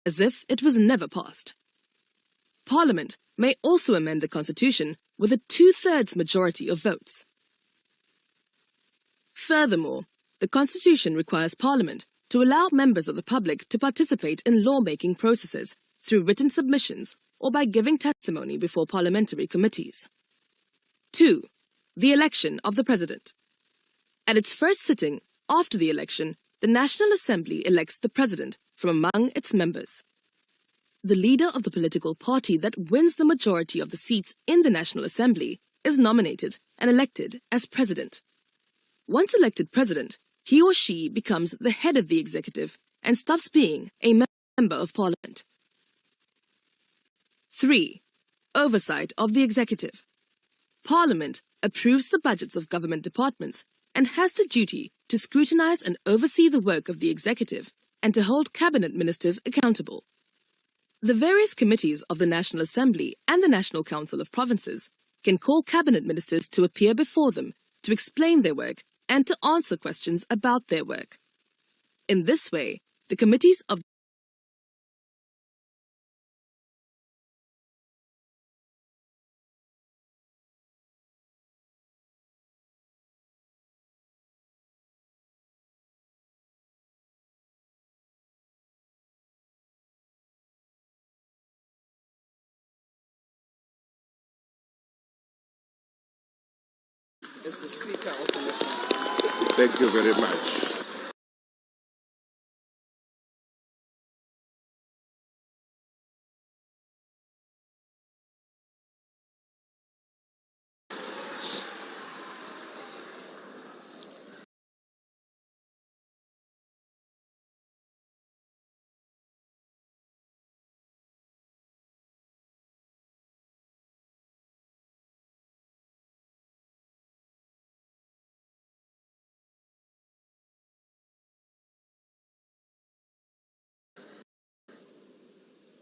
as if it was never passed. Parliament may also amend the Constitution with a 2/3 majority of votes. Furthermore, the Constitution requires Parliament to allow members of the public to participate in lawmaking processes through written submissions or by giving testimony before parliamentary committees. 2. The election of the President. At its first sitting after the election, the National Assembly elects the President from among its members. The leader of the political party that wins the majority of the seats in the National Assembly is nominated and elected as President. Once elected President, he or she becomes the head of the executive and stops being a member of Parliament. 3. Oversight of the executive. Parliament approves the budgets of government departments and has the duty to scrutinize and oversee the work of the executive and to hold cabinet ministers accountable. The various committees of the National Assembly and the National Council of Provinces can call cabinet ministers to appear before them to explain their work and to answer questions about their work. In this way, the committees of Is the Speaker of the National. Thank you very much.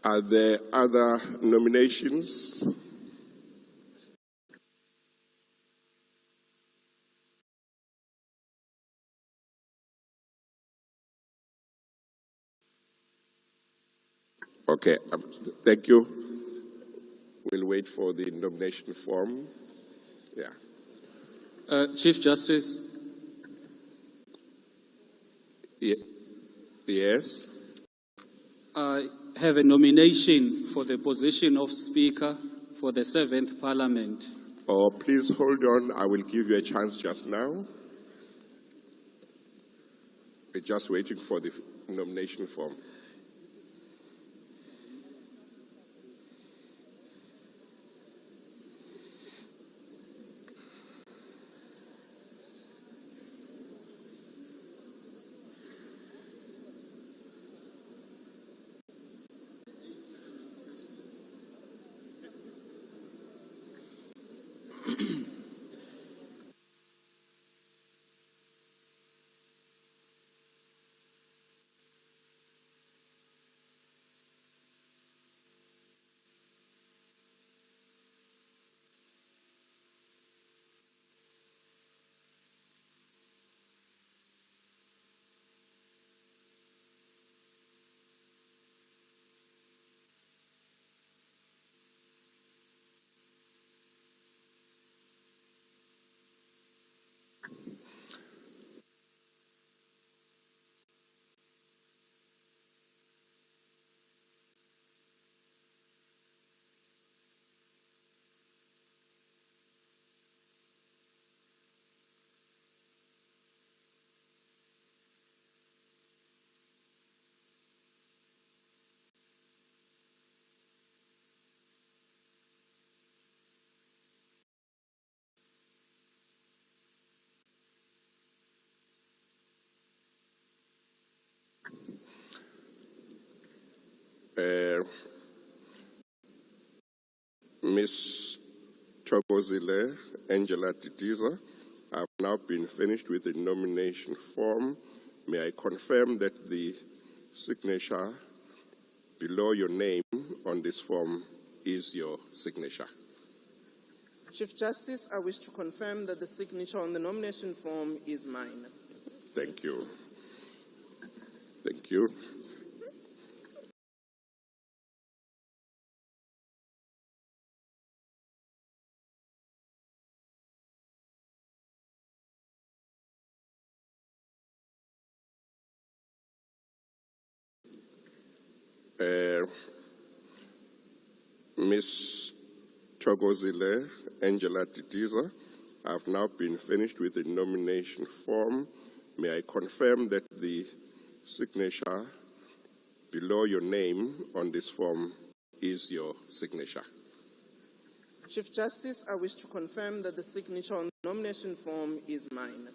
Are there other nominations? Okay, thank you. We'll wait for the nomination form. Yeah. Chief Justice. Yes. I have a nomination for the position of Speaker for the 7th Parliament. Oh, please hold on. I will give you a chance just now. We're just waiting for the nomination form. Ms. Thokozile Angela Titiza, have now been finished with the nomination form. May I confirm that the signature below your name on this form is your signature? Chief Justice, I wish to confirm that the signature on the nomination form is mine. Thank you. Thank you. Ms. Thokozile Angela Titiza, I've now been finished with the nomination form. May I confirm that the signature below your name on this form is your signature? Chief Justice, I wish to confirm that the signature on the nomination form is mine.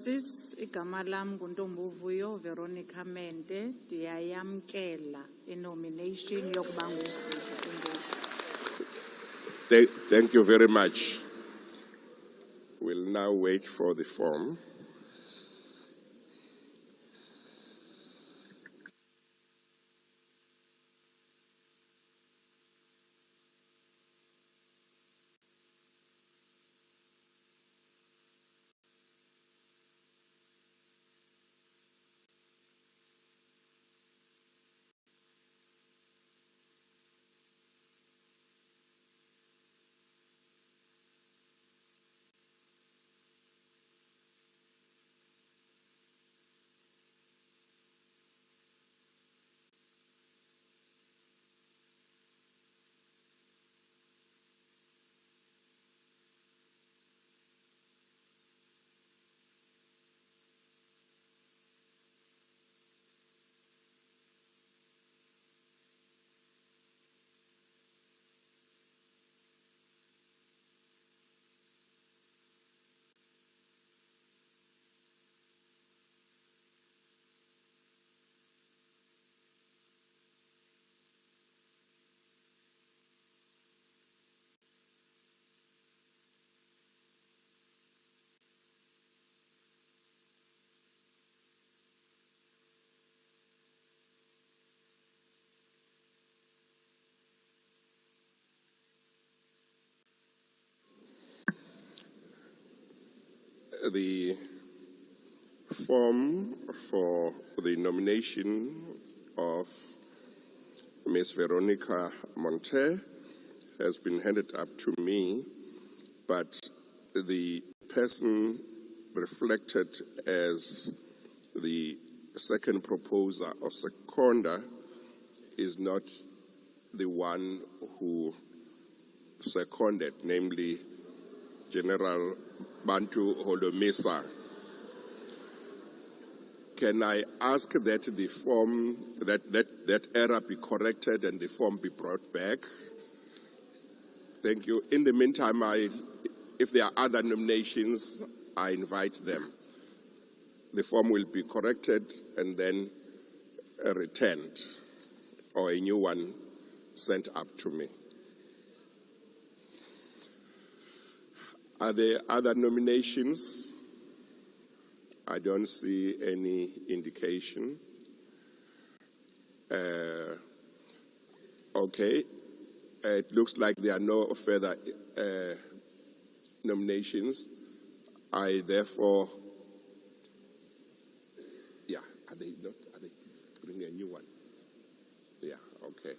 Justice, igama lam nguNtombuvuyo Veronica Mente, ndiyayamkela nomination yokuba nguSpeaker. Enkosi. Thank you very much. We'll now wait for the form. The form for the nomination of Ms. Veronica Monte has been handed up to me, but the person reflected as the second proposer or seconder is not the one who seconded, namely General Bantu Holomisa. Can I ask that the form, that error be corrected and the form be brought back? Thank you. In the meantime, if there are other nominations, I invite them. The form will be corrected and then returned, or a new one sent up to me. Are there other nominations? I don't see any indication. Okay. It looks like there are no further nominations. I therefore, are they bringing a new one? Yeah, okay.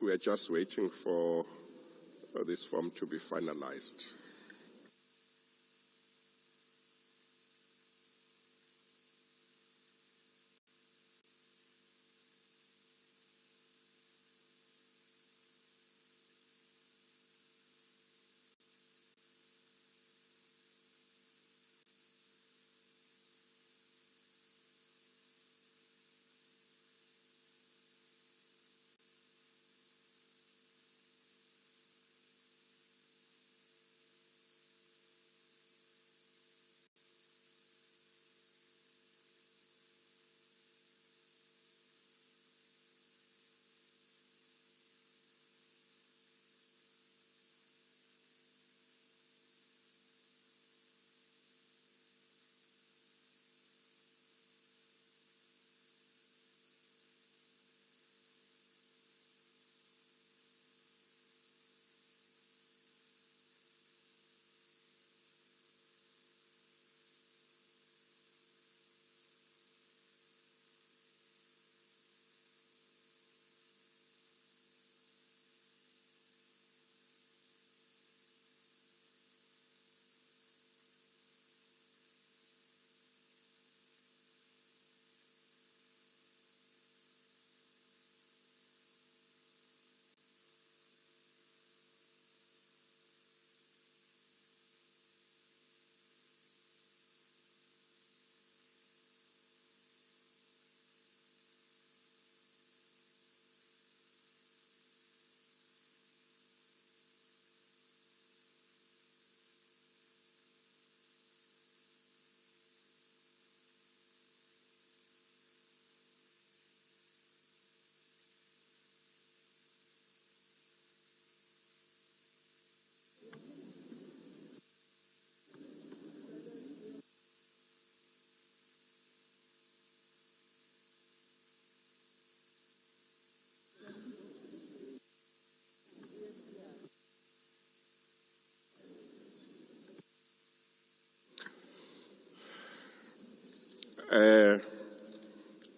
we are just waiting for this form to be finalized.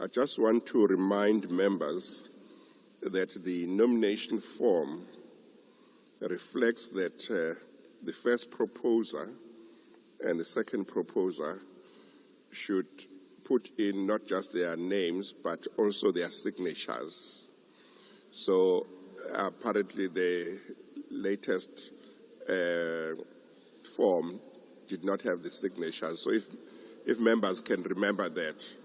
I just want to remind members that the nomination form reflects that the first proposer and the second proposer should put in not just their names, but also their signatures. So apparently the latest form did not have the signatures. So if members can remember that.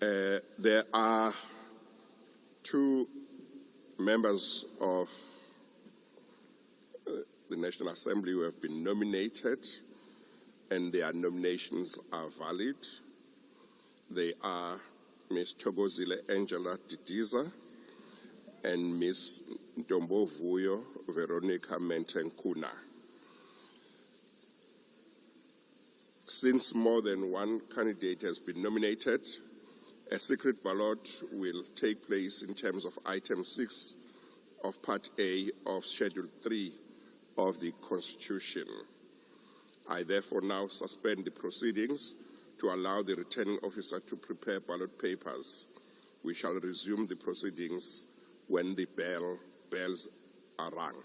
There are two members of the National Assembly who have been nominated, and their nominations are valid. They are Ms. Thokozile Angela Didiza and Ms. Ntombovuyo Veronica Mentenkuna. Since more than one candidate has been nominated, a secret ballot will take place in terms of Item 6 of Part A of Schedule 3 of the Constitution. I therefore now suspend the proceedings to allow the returning officer to prepare ballot papers. We shall resume the proceedings when the bells are rung.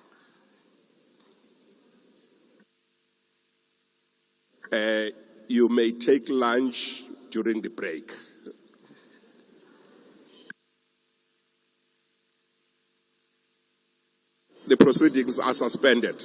You may take lunch during the break. The proceedings are suspended.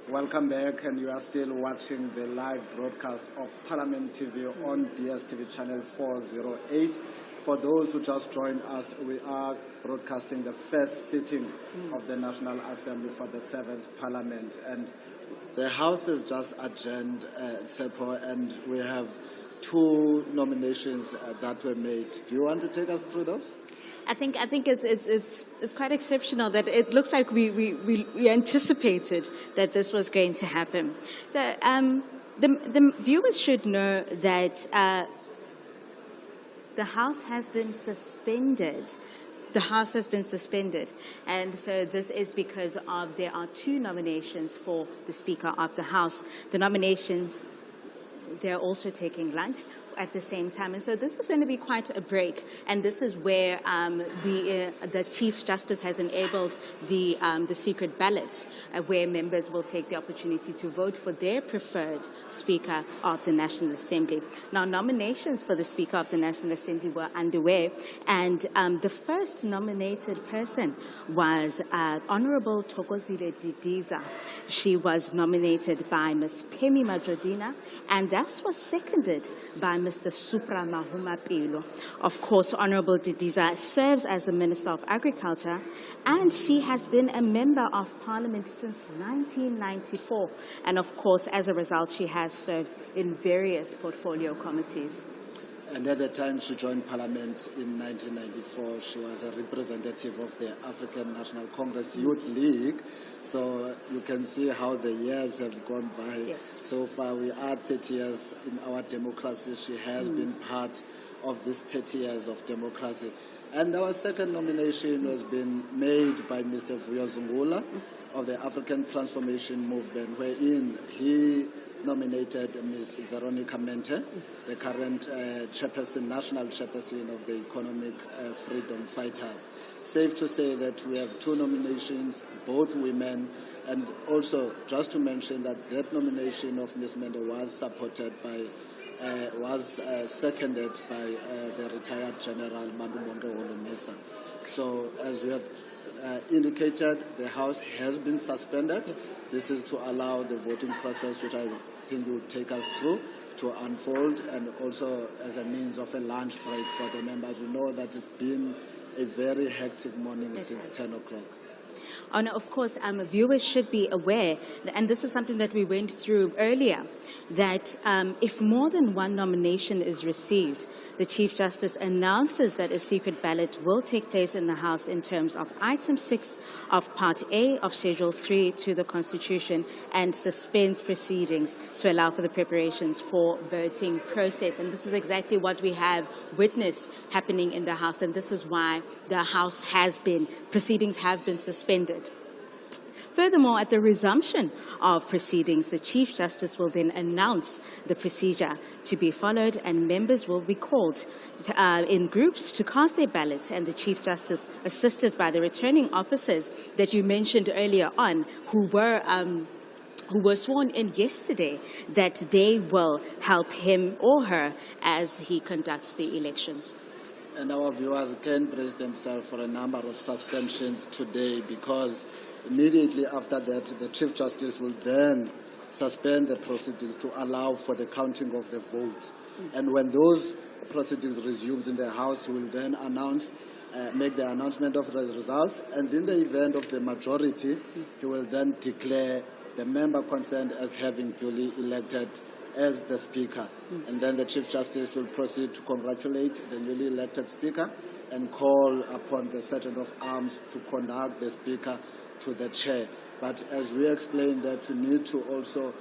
Welcome back, and you are still watching the live broadcast of Parliament TV on DSTV channel 408. For those who just joined us, we are broadcasting the first sitting of the National Assembly for the 7th Parliament. And the House has just adjourned, Tsepo, and we have two nominations that were made. Do you want to take us through those? I think it's quite exceptional that it looks like we anticipated that this was going to happen. So the viewers should know that the House has been suspended. The House has been suspended, and so this is because of there are two nominations for the Speaker of the House. The nominations, they're also taking lunch at the same time, and so this was going to be quite a break, and this is where the Chief Justice has enabled the secret ballot, where members will take the opportunity to vote for their preferred Speaker of the National Assembly. Now, nominations for the Speaker of the National Assembly were underway, and the first nominated person was Honourable Thokozile Didiza. She was nominated by Ms. Pemi Majodina, and that was seconded by Mr. Supra Mahumapelo. Of course, Honourable Didiza serves as the Minister of Agriculture, and she has been a Member of Parliament since 1994. And of course, as a result, she has served in various portfolio committees. And at the time she joined Parliament in 1994, she was a representative of the African National Congress Youth League. So you can see how the years have gone by. Yes. So far, we are 30 years in our democracy. She has been part of this 30 years of democracy. And our second nomination has been made by Mr. Vuyo Zungula of the African Transformation Movement, wherein he nominated Ms. Veronica Mente, the current national chairperson of the Economic Freedom Fighters. Safe to say that we have 2 nominations, both women, and also just to mention that nomination of Ms. Mente was supported by, seconded by the retired General Mandubonke Holomisa. So as we had indicated, the House has been suspended. This is to allow the voting process, which I think will take us through, to unfold, and also as a means of a lunch break for the members. We know that it's been a very hectic morning since 10 o'clock. And of course, viewers should be aware, and this is something that we went through earlier, that if more than 1 nomination is received, the Chief Justice announces that a secret ballot will take place in the House in terms of Item 6 of Part A of Schedule 3 to the Constitution, and suspends proceedings to allow for the preparations for voting process. And this is exactly what we have witnessed happening in the House, and this is why the House proceedings have been suspended. Furthermore, at the resumption of proceedings, the Chief Justice will then announce the procedure to be followed, and members will be called in groups to cast their ballots, and the Chief Justice, assisted by the returning officers that you mentioned earlier on, who were sworn in yesterday, that they will help him or her as he conducts the elections. And our viewers can brace themselves for a number of suspensions today, because immediately after that, the Chief Justice will then suspend the proceedings to allow for the counting of the votes. And when those proceedings resumes in the House, he will then make the announcement of the results. And in the event of the majority, he will then declare the member concerned as having duly elected as the Speaker. And then the Chief Justice will proceed to congratulate the newly elected Speaker and call upon the Sergeant of Arms to conduct the Speaker to the Chair. But as we explained, that we need to also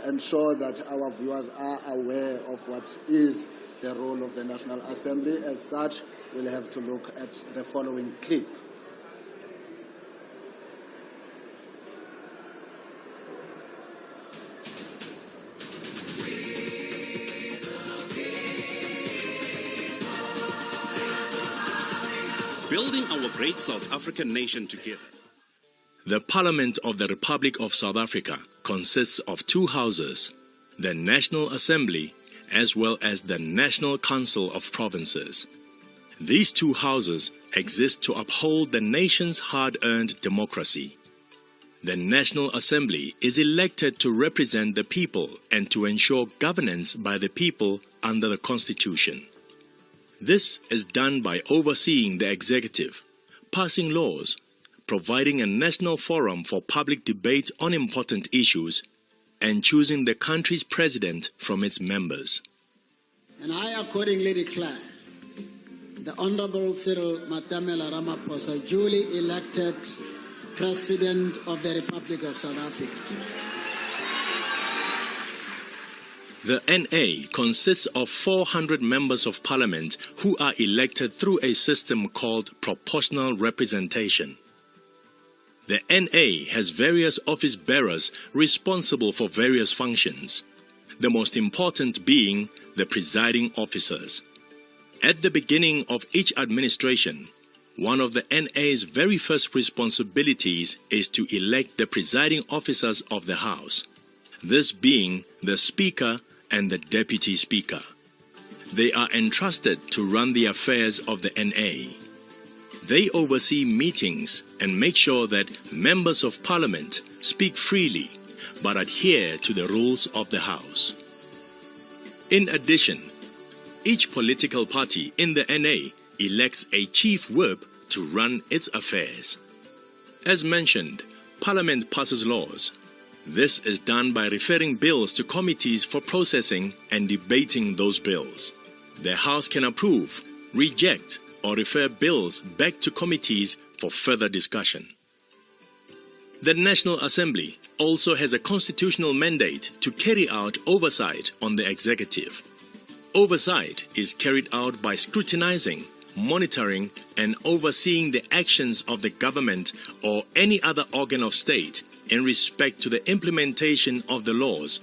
ensure that our viewers are aware of what is the role of the National Assembly. As such, we'll have to look at the following clip. Building our great South African nation together. The Parliament of the Republic of South Africa consists of 2 houses, the National Assembly as well as the National Council of Provinces. These 2 houses exist to uphold the nation's hard-earned democracy. The National Assembly is elected to represent the people and to ensure governance by the people under the Constitution. This is done by overseeing the executive, passing laws, providing a national forum for public debate on important issues, and choosing the country's president from its members. And I accordingly declare the Honorable Cyril Matamela Ramaphosa duly elected President of the Republic of South Africa. The NA consists of 400 members of parliament who are elected through a system called proportional representation. The NA has various office bearers responsible for various functions, the most important being the presiding officers. At the beginning of each administration, one of the NA's very first responsibilities is to elect the presiding officers of the House, this being the Speaker and the Deputy Speaker. They are entrusted to run the affairs of the NA. They oversee meetings and make sure that members of Parliament speak freely but adhere to the rules of the House. In addition, each political party in the NA elects a chief whip to run its affairs. As mentioned, Parliament passes laws. This is done by referring bills to committees for processing and debating those bills. The House can approve, reject, or refer bills back to committees for further discussion. The National Assembly also has a constitutional mandate to carry out oversight on the executive. Oversight is carried out by scrutinizing, monitoring, and overseeing the actions of the government or any other organ of state in respect to the implementation of the laws,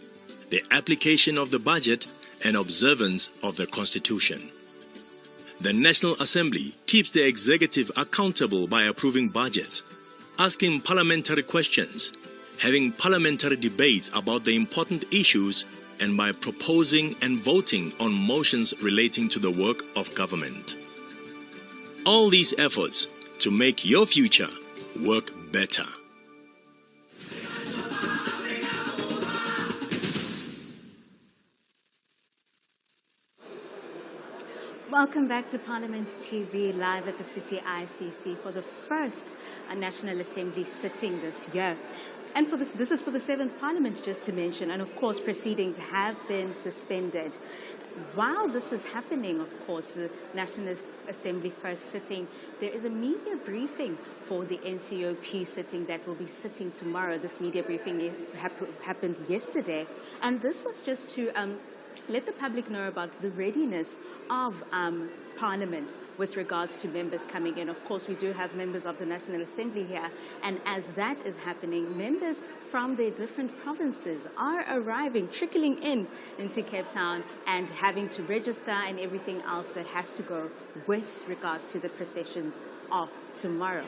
the application of the budget, and observance of the Constitution. The National Assembly keeps the executive accountable by approving budgets, asking parliamentary questions, having parliamentary debates about the important issues, and by proposing and voting on motions relating to the work of government. All these efforts to make your future work better. Welcome back to Parliament TV, live at the City ICC for the first National Assembly sitting this year. And this is for the 7th Parliament, just to mention, and of course proceedings have been suspended. While this is happening, of course, the National Assembly first sitting, there is a media briefing for the NCOP sitting that will be sitting tomorrow. This media briefing happened yesterday, and this was just to let the public know about the readiness of Parliament with regards to members coming in. Of course, we do have members of the National Assembly here, and as that is happening, members from their different provinces are arriving, trickling in into Cape Town and having to register and everything else that has to go with regards to the processions of tomorrow.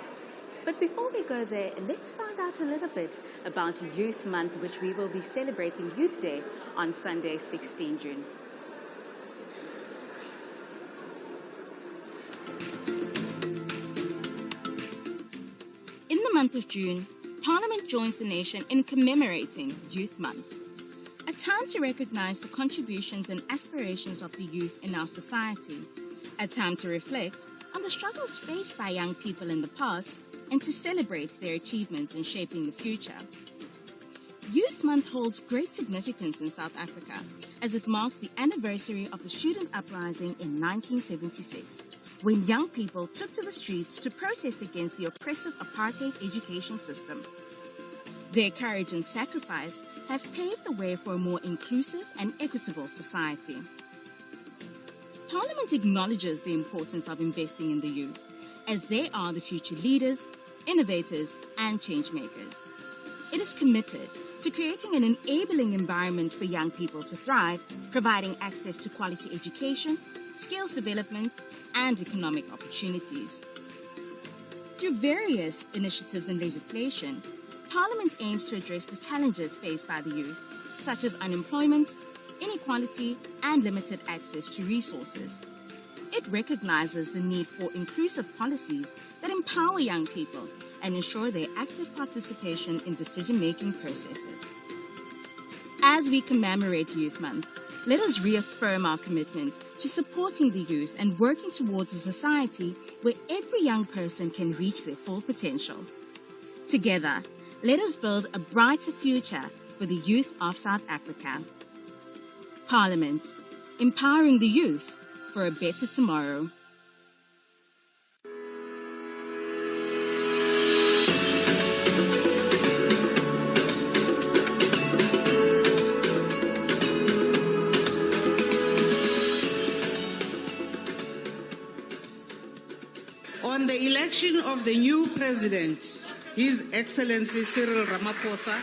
But before we go there, let's find out a little bit about Youth Month, which we will be celebrating Youth Day on Sunday, 16 June. In the month of June, Parliament joins the nation in commemorating Youth Month, a time to recognize the contributions and aspirations of the youth in our society, a time to reflect on the struggles faced by young people in the past and to celebrate their achievements in shaping the future. Youth Month holds great significance in South Africa as it marks the anniversary of the student uprising in 1976, when young people took to the streets to protest against the oppressive apartheid education system. Their courage and sacrifice have paved the way for a more inclusive and equitable society. Parliament acknowledges the importance of investing in the youth, as they are the future leaders, innovators, and changemakers. It is committed to creating an enabling environment for young people to thrive, providing access to quality education, skills development, and economic opportunities. Through various initiatives and legislation, Parliament aims to address the challenges faced by the youth, such as unemployment, inequality, and limited access to resources. It recognizes the need for inclusive policies that empower young people and ensure their active participation in decision-making processes. As we commemorate Youth Month, let us reaffirm our commitment to supporting the youth and working towards a society where every young person can reach their full potential. Together, let us build a brighter future for the youth of South Africa. Parliament, empowering the youth for a better tomorrow. On the election of the new president, His Excellency Cyril Ramaphosa,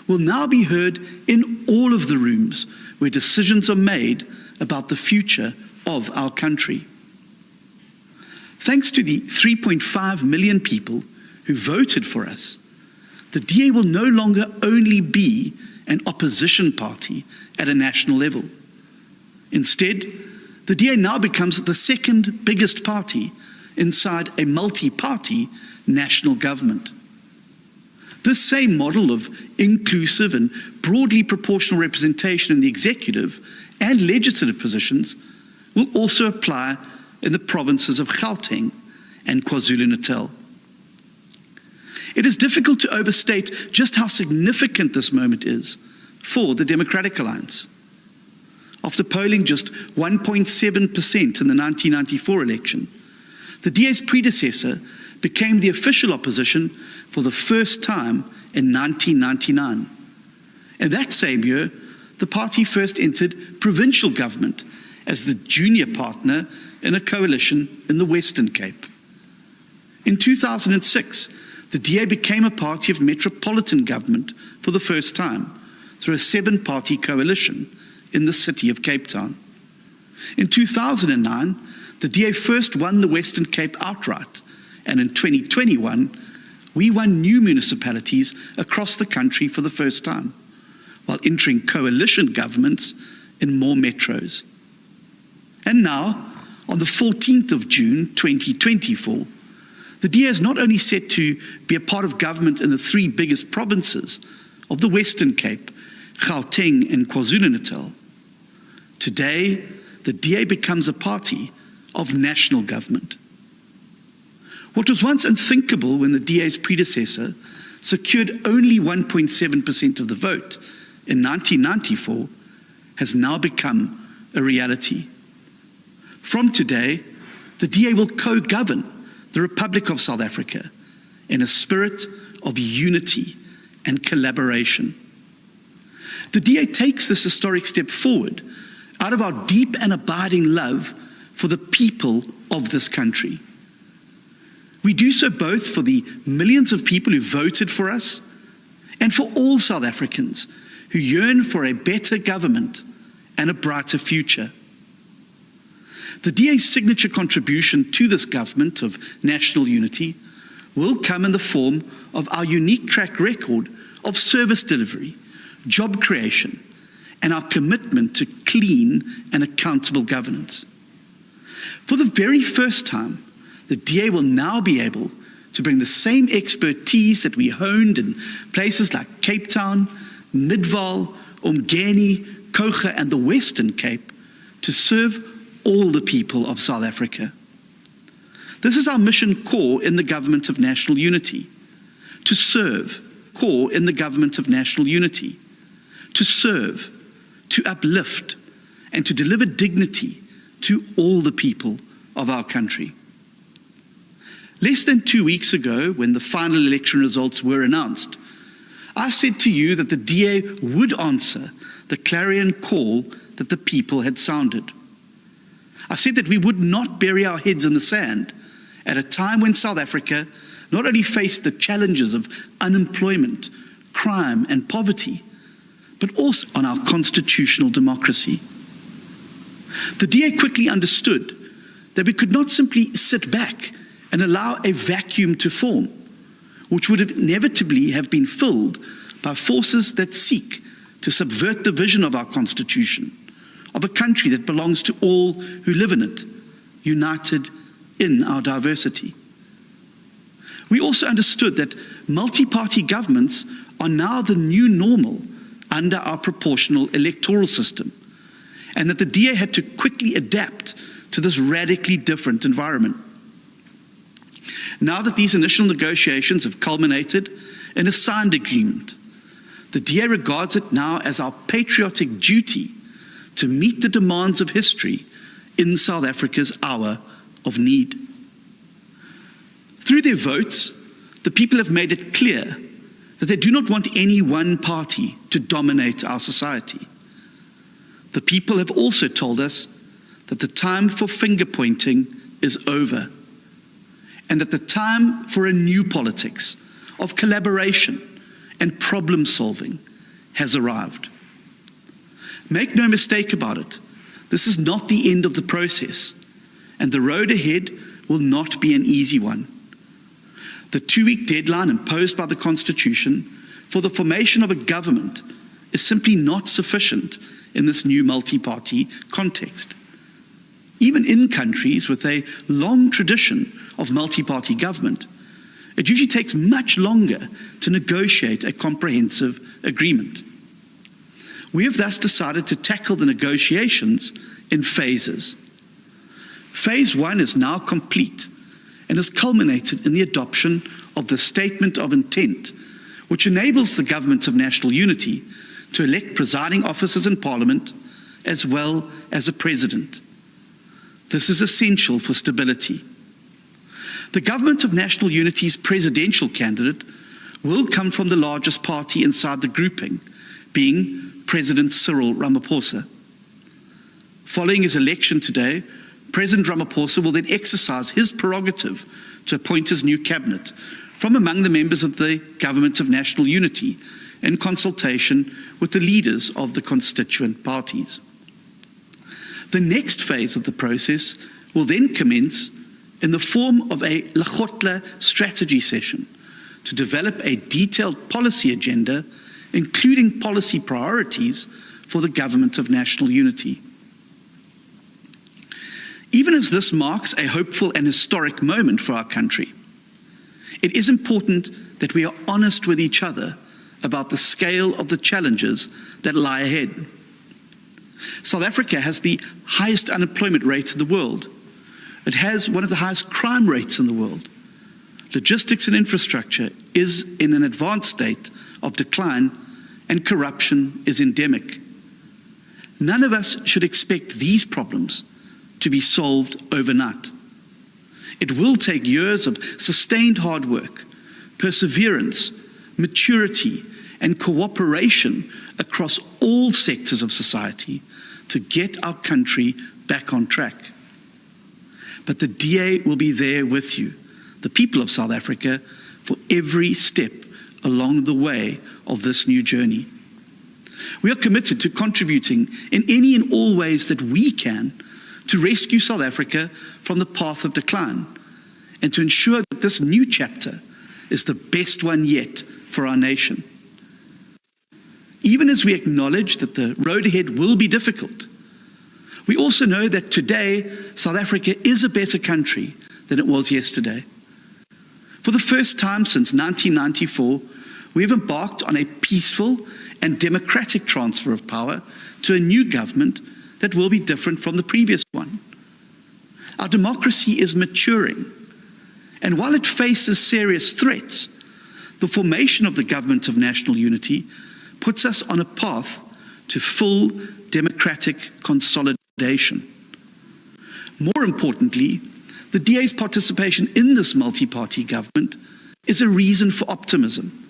will now be heard in all of the rooms where decisions are made about the future of our country. Thanks to the 3.5 million people who voted for us, the DA will no longer only be an opposition party at a national level. Instead, the DA now becomes the second biggest party inside a multi-party national government. This same model of inclusive and broadly proportional representation in the executive and legislative positions will also apply in the provinces of Gauteng and KwaZulu-Natal. It is difficult to overstate just how significant this moment is for the Democratic Alliance. After polling just 1.7% in the 1994 election, the DA's predecessor became the official opposition for the first time in 1999. In that same year, the party first entered provincial government as the junior partner in a coalition in the Western Cape. In 2006, the DA became a party of metropolitan government for the first time through a 7-party coalition in the city of Cape Town. In 2009, the DA first won the Western Cape outright, and in 2021, we won new municipalities across the country for the first time, while entering coalition governments in more metros. And now, on the 14th of June 2024, the DA is not only set to be a part of government in the 3 biggest provinces of the Western Cape, Gauteng and KwaZulu-Natal. Today, the DA becomes a party of national government. What was once unthinkable when the DA's predecessor secured only 1.7% of the vote in 1994 has now become a reality. From today, the DA will co-govern the Republic of South Africa in a spirit of unity and collaboration. The DA takes this historic step forward out of our deep and abiding love for the people of this country. We do so both for the millions of people who voted for us and for all South Africans who yearn for a better government and a brighter future. The DA's signature contribution to this government of national unity will come in the form of our unique track record of service delivery, job creation, and our commitment to clean and accountable governance. For the very first time, the DA will now be able to bring the same expertise that we honed in places like Cape Town, Midvaal, Umgeni, Kocha, and the Western Cape to serve all the people of South Africa. This is our mission core in the government of national unity. To serve, core in the government of national unity. To serve, to uplift, and to deliver dignity to all the people of our country. Less than 2 weeks ago, when the final election results were announced, I said to you that the DA would answer the clarion call that the people had sounded. I said that we would not bury our heads in the sand at a time when South Africa not only faced the challenges of unemployment, crime, and poverty, but also on our constitutional democracy. The DA quickly understood that we could not simply sit back and allow a vacuum to form, which would inevitably have been filled by forces that seek to subvert the vision of our Constitution, of a country that belongs to all who live in it, united in our diversity. We also understood that multi-party governments are now the new normal under our proportional electoral system, and that the DA had to quickly adapt to this radically different environment. Now that these initial negotiations have culminated in a signed agreement, the DA regards it now as our patriotic duty to meet the demands of history in South Africa's hour of need. Through their votes, the people have made it clear that they do not want any one party to dominate our society. The people have also told us that the time for finger-pointing is over, and that the time for a new politics of collaboration and problem-solving has arrived. Make no mistake about it, this is not the end of the process, and the road ahead will not be an easy one. The 2-week deadline imposed by the Constitution for the formation of a government is simply not sufficient in this new multi-party context. Even in countries with a long tradition of multi-party government, it usually takes much longer to negotiate a comprehensive agreement. We have thus decided to tackle the negotiations in phases. Phase 1 is now complete and has culminated in the adoption of the Statement of Intent, which enables the Government of National Unity to elect presiding officers in Parliament as well as a President. This is essential for stability. The Government of National Unity's presidential candidate will come from the largest party inside the grouping, being President Cyril Ramaphosa. Following his election today, President Ramaphosa will then exercise his prerogative to appoint his new cabinet from among the members of the Government of National Unity in consultation with the leaders of the constituent parties. The next phase of the process will then commence in the form of a Lekgotla strategy session to develop a detailed policy agenda, including policy priorities for the Government of National Unity. Even as this marks a hopeful and historic moment for our country, it is important that we are honest with each other about the scale of the challenges that lie ahead. South Africa has the highest unemployment rate in the world. It has one of the highest crime rates in the world. Logistics and infrastructure is in an advanced state of decline, and corruption is endemic. None of us should expect these problems to be solved overnight. It will take years of sustained hard work, perseverance, maturity, and cooperation across all sectors of society to get our country back on track. But the DA will be there with you, the people of South Africa, for every step along the way of this new journey. We are committed to contributing in any and all ways that we can to rescue South Africa from the path of decline and to ensure that this new chapter is the best one yet for our nation. Even as we acknowledge that the road ahead will be difficult, we also know that today South Africa is a better country than it was yesterday. For the first time since 1994, we have embarked on a peaceful and democratic transfer of power to a new government that will be different from the previous one. Our democracy is maturing, and while it faces serious threats, the formation of the Government of National Unity puts us on a path to full democratic consolidation. More importantly, the DA's participation in this multi-party government is a reason for optimism.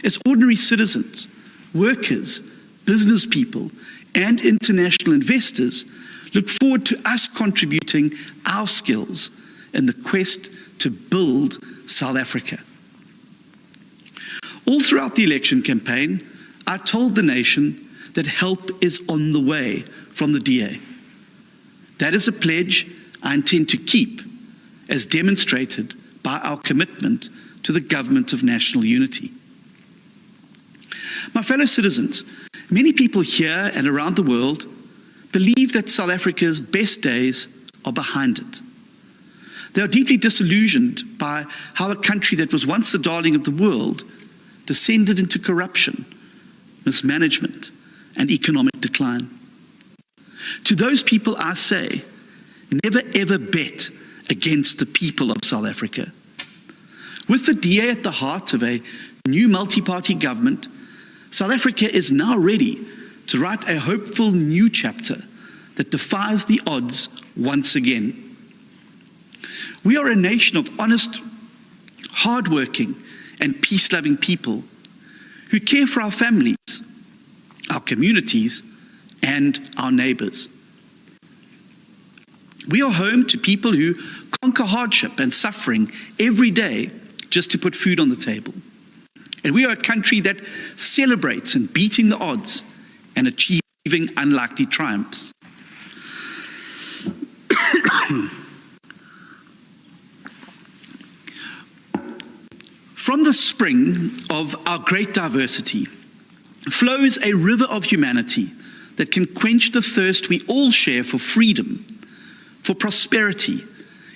As ordinary citizens, workers, business people, and international investors look forward to us contributing our skills in the quest to build South Africa. All throughout the election campaign, I told the nation that help is on the way from the DA. That is a pledge I intend to keep, as demonstrated by our commitment to the Government of National Unity. My fellow citizens, many people here and around the world believe that South Africa's best days are behind it. They are deeply disillusioned by how a country that was once the darling of the world descended into corruption, mismanagement, and economic decline. To those people I say, never ever bet against the people of South Africa. With the DA at the heart of a new multi-party government, South Africa is now ready to write a hopeful new chapter that defies the odds once again. We are a nation of honest, hardworking, and peace-loving people who care for our families, our communities, and our neighbors. We are home to people who conquer hardship and suffering every day just to put food on the table, And we are a country that celebrates in beating the odds and achieving unlikely triumphs. From the spring of our great diversity flows a river of humanity that can quench the thirst we all share for freedom, for prosperity,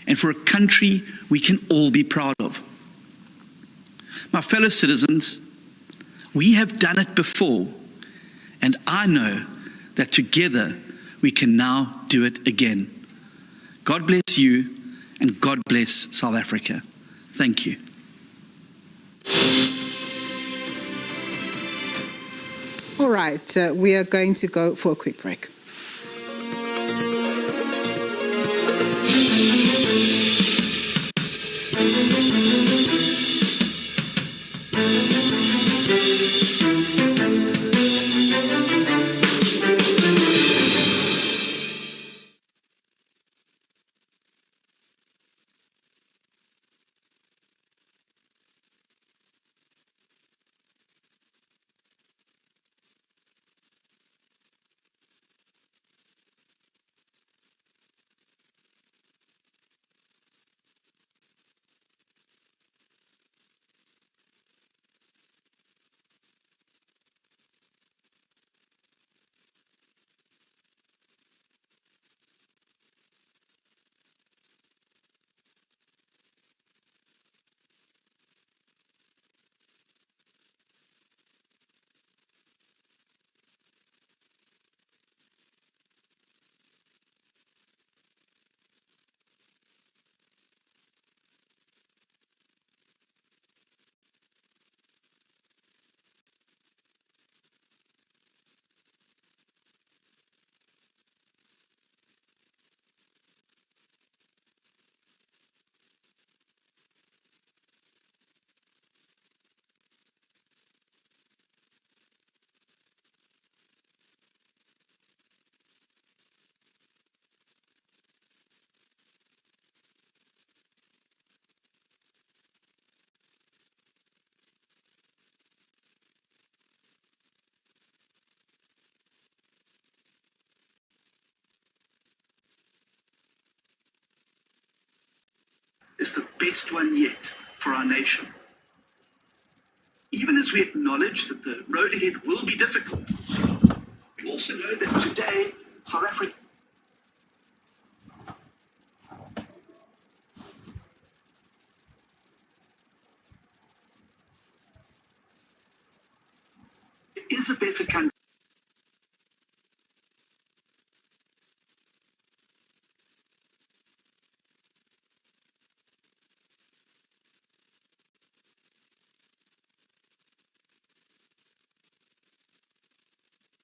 and for a country we can all be proud of. My fellow citizens, we have done it before, and I know that together we can now do it again. God bless you, and God bless South Africa. Thank you. All right, we are going to go for a quick break. Is the best one yet for our nation. Even as we acknowledge that the road ahead will be difficult, we also know that today, South Africa is a better country.